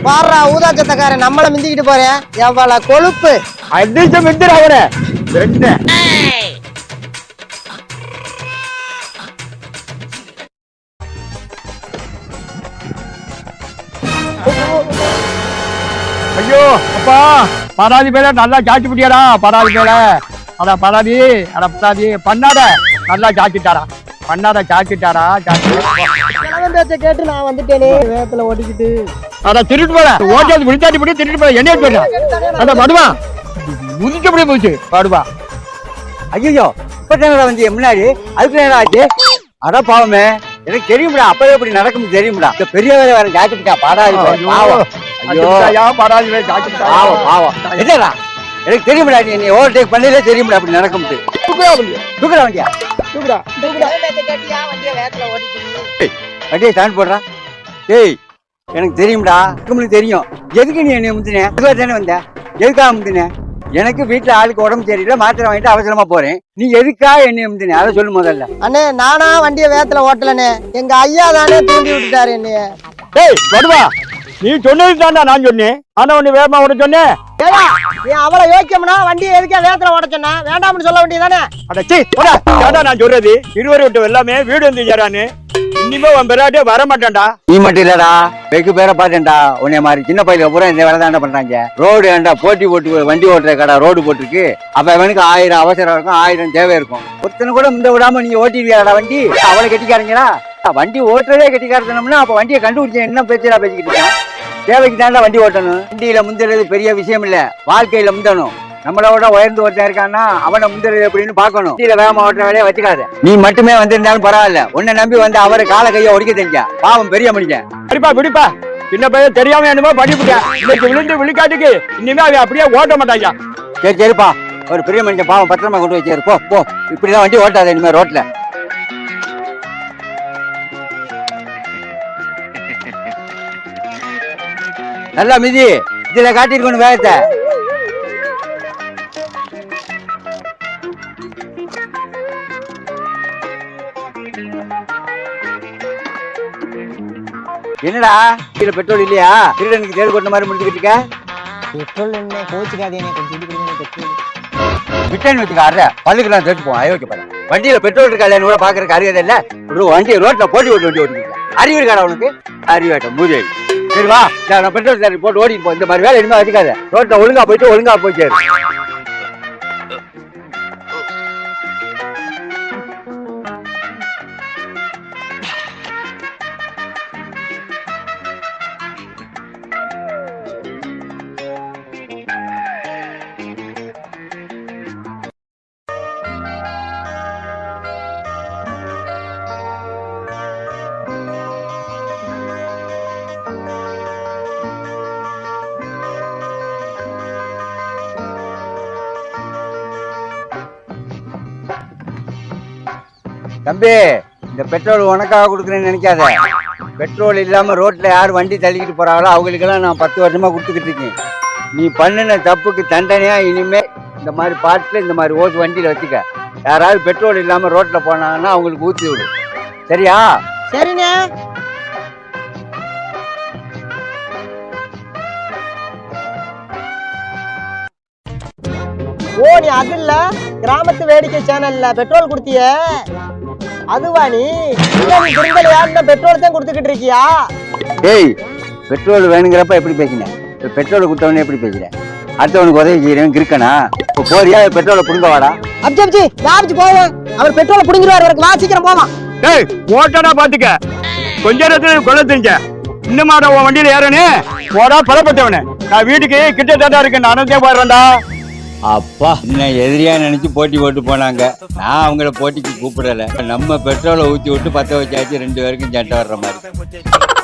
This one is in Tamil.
பாடுறா ஊதாச்சத்தக்காரன் நம்மள மிந்திக்கிட்டு போறேன் எவ்வளவு கொழுப்பு அதிர்ஷ்டம் மிந்திர அவனை ஐயோ அப்பா பராதி பேர நல்லா சாச்சி பிடியாடா பராதி பேர அட பராதி பண்ணாத நல்லா சாச்சிட்டாரா பண்ணாத சாச்சிட்டாரா பேச்ச கேட்டு நான் வந்துட்டேனே வேகத்துல ஓட்டிக்கிட்டு அட திருட்டு போல ஓட்டாது விழுத்தாட்டி பிடி திருட்டு போல என்ன போயிடா அட படுவா முதிக்க முடிய போச்சு படுவா ஐயோ இப்ப தானடா வந்து முன்னாடி அதுக்கு நேரம் ஆச்சு அட பாவமே எனக்கு தெரியும்டா அப்பவே இப்படி நடக்கும் தெரியும்டா பெரிய வேலை வேற ஜாக்கிட்டா பாடாது பாவம் ஐயோ பராதி பாவம் பாவம் என்னடா எனக்கு தெரியும்டா நீ ஓவர்டேக் பண்ணதே தெரியும்டா அப்படி நடக்கும் தூக்குடா வண்டியா தூக்குடா வண்டியை தாண்டி போடுறா டேய் எனக்கு தெரியும்டா உங்களுக்கு தெரியும் எதுக்கு நீ என்னை முந்தினேன் இதுவா தானே வந்த எதுக்காக முந்தினேன் எனக்கு வீட்டுல ஆளுக்கு உடம்பு சரியில்லை மாத்திரை வாங்கிட்டு அவசரமா போறேன் நீ எதுக்கா என்னை முந்தினே அதை சொல்லு முதல்ல அண்ணே நானா வண்டியை வேகத்துல ஓட்டலனே எங்க ஐயா தானே தூண்டி விட்டுட்டாரு என்னைய டேய் வருவா நீ சொன்னது தான்டா நான் சொன்னேன் ஆனா உன்னை வேகமா ஓட சொன்னேன் ஏடா நீ அவளை யோக்கியம்னா வண்டியை எதுக்கே வேகத்துல ஓட சொன்ன வேண்டாம்னு சொல்ல வேண்டியதானே அடச்சி நான் சொல்றது இருவரை விட்டு எல்லாமே வீடு வந்து சேரான்னு இனிமே உன் பெறாட்டே வர மாட்டேன்டா நீ மட்டும் இல்லடா வெகு பேரை பார்த்தேன்டா உன்னை மாதிரி சின்ன பையில பூரா இந்த வேலை தான் பண்றாங்க ரோடு ஏண்டா போட்டி போட்டு வண்டி ஓட்டுற கடை ரோடு போட்டுருக்கு அப்ப அவனுக்கு 1000 அவசரம் இருக்கும் 1000 தேவை இருக்கும் ஒருத்தனை கூட முந்த விடாம நீங்க ஓட்டிடுவியாடா வண்டி அவளை கட்டிக்காரங்களா வண்டி ஓட்டுறதே கட்டிக்காரத்தனம்னா அப்ப வண்டியை கண்டுபிடிச்சேன் என்ன பேச்சா பேசிக்கிட்டு இருக்கேன் தேவைக்கு தாண்டா வண்டி ஓட்டணும் வண்டியில முந்துறது பெரிய விஷயம் இல்ல வாழ்க்கையில முந்தணும் நம்மளோட உயர்ந்து ஒருத்தன் இருக்கான்னா அவனை முந்தறது எப்படின்னு பாக்கணும் வண்டியில வேகமா ஓட்டுற வேலையை வச்சுக்காத நீ மட்டுமே வந்திருந்தாலும் பரவாயில்ல உன்னை நம்பி வந்து அவரை கால கையை ஒடிக்க தெரிஞ்சா பாவம் பெரிய மனுஷன் பிடிப்பா சின்ன பையன் தெரியாம என்னமோ பண்ணிவிட்டேன் இன்னைக்கு விழுந்து விழிக்காட்டுக்கு இனிமே அவன் அப்படியே ஓட்ட மாட்டாங்க சரிப்பா ஒரு பெரிய மனுஷன் பாவம் பத்திரமா கொண்டு வச்சாரு போ இப்படிதான் வண்டி ஓட்டாத இனிமே ரோட்ல நல்லா மிதி இதுல காட்டிருக்கணும் வேகத்தை என்னடா இதுல பெட்ரோல் இல்லையா திருடனுக்கு தேடு கொண்ட மாதிரி முடிச்சுக்கிட்டு இருக்க பெட்ரோல் என்ன கோச்சுக்காதே கொஞ்சம் பெட்ரோல் விட்டேன்னு வச்சுக்காரு பல்லுக்கு தேட்டு போவோம் அயோக்கிய வண்டியில பெட்ரோல் இருக்கா இல்லைன்னு கூட பாக்குறதுக்கு அறியதே இல்ல வண்டி ரோட்ல போட்டி ஓட்டு வண்டி ஓட்டிருக்க அறிவு இருக்காடா உனக்கு அறிவாட்டம் மூதேவி சரி வா நான் பெட்ரோல் தேடி போட்டு ஓடிட்டு போ இந்த மாதிரி வேலை இனிமே வச்சுக்காத ரோட்ல ஒழுங்கா போயிட்டு ஒழுங்கா போயிட்டு தம்பி இந்த பெட்ரோல் உனக்காக கொடுக்குறேன்னு நினைக்காத பெட்ரோல் இல்லாம ரோட்ல யார் வண்டி தள்ளிக்கிட்டு போறாங்களோ அவங்களுக்கெல்லாம் நான் 10 வருஷமா கொடுத்துக்கிட்டு இருக்கேன் நீ பண்ணின தப்புக்கு தண்டனையா இனிமே இந்த மாதிரி பாட்டுல இந்த மாதிரி ஓட்டு வண்டியில வச்சுக்க யாராவது பெட்ரோல் இல்லாம ரோட்ல போனாங்கன்னா அவங்களுக்கு ஊற்றி விடு சரியா சரிண்ணே ஓ நீ அது இல்ல கிராமத்து வேடிக்கை சேனல்ல பெட்ரோல் கொடுத்திய அதுவா நீ திருந்தலையா பெட்ரோல் தான் கொடுத்துக்கிட்டு இருக்கியா டேய் பெட்ரோல் வேணுங்கிறப்ப எப்படி பேசினேன் பெட்ரோல் கொடுத்தவனே எப்படி பேசுறேன் அடுத்தவனுக்கு உதவி செய்யறவன் இருக்கனா இப்போ போறியா பெட்ரோலை புடுங்க வாடா அப்ஜி யாபிச்சு போவோம் அவர் பெட்ரோலை புடுங்கிடுவார் எனக்கு வா சீக்கிரம் போவான் டேய் ஓட்டடா பாத்துக்க கொஞ்ச நேரத்துல கொலை செஞ்ச இன்னுமாடா உன் வண்டியில ஏறனே போடா பலப்பட்டவனே நான் வீட்டுக்கு கிட்டத்தட்ட இருக்கேன் நடந்தே போயிடுறேன்டா அப்பா என்ன எதிரியா நினைச்சு போட்டி போட்டு போனாங்க நான் அவங்கள போட்டிக்கு கூப்பிடல நம்ம பெட்ரோலை ஊற்றி விட்டு 10 வச்சாச்சு 2 பேருக்கும் சண்டை வர்ற மாதிரி